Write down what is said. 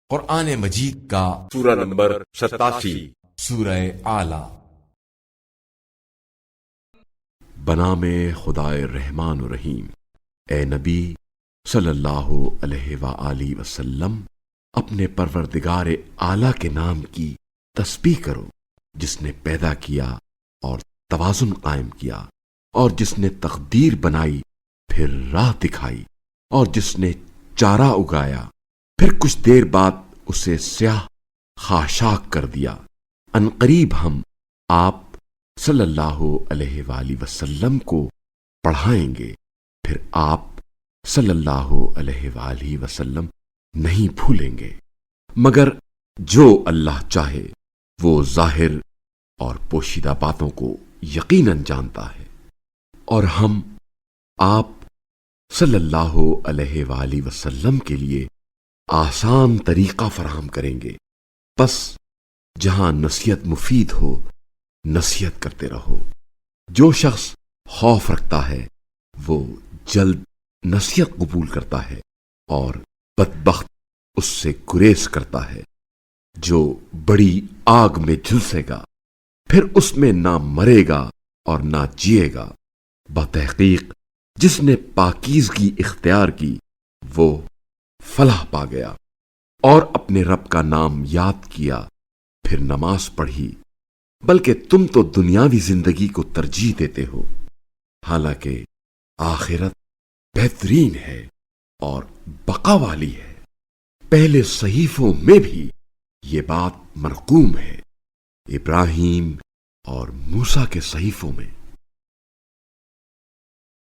قرآن مجید کا سورہ نمبر 87 سورہ اعلی۔ بنام خدائے رحمان و رحیم۔ اے نبی صلی اللہ علیہ وآلہ وسلم، اپنے پروردگار اعلیٰ کے نام کی تسبیح کرو، جس نے پیدا کیا اور توازن قائم کیا، اور جس نے تقدیر بنائی پھر راہ دکھائی، اور جس نے چارہ اگایا پھر کچھ دیر بعد اسے سیاہ خاشاک کر دیا۔ عنقریب ہم آپ صلی اللہ علیہ وآلہ وسلم کو پڑھائیں گے، پھر آپ صلی اللہ علیہ وآلہ وسلم نہیں بھولیں گے، مگر جو اللہ چاہے وہ ظاہر اور پوشیدہ باتوں کو یقیناً جانتا ہے۔ اور ہم آپ صلی اللہ علیہ وآلہ وسلم کے لیے آسان طریقہ فراہم کریں گے، پس جہاں نصیحت مفید ہو نصیحت کرتے رہو۔ جو شخص خوف رکھتا ہے وہ جلد نصیحت قبول کرتا ہے، اور بدبخت اس سے گریز کرتا ہے۔ جو بڑی آگ میں جھلسے گا پھر اس میں نہ مرے گا اور نہ جیے گا۔ بتحقیق جس نے پاکیزگی اختیار کی وہ فلاح پا گیا، اور اپنے رب کا نام یاد کیا پھر نماز پڑھی، بلکہ تم تو دنیاوی زندگی کو ترجیح دیتے ہو، حالانکہ آخرت بہترین ہے اور بقا والی ہے۔ پہلے صحیفوں میں بھی یہ بات مرقوم ہے، ابراہیم اور موسیٰ کے صحیفوں میں۔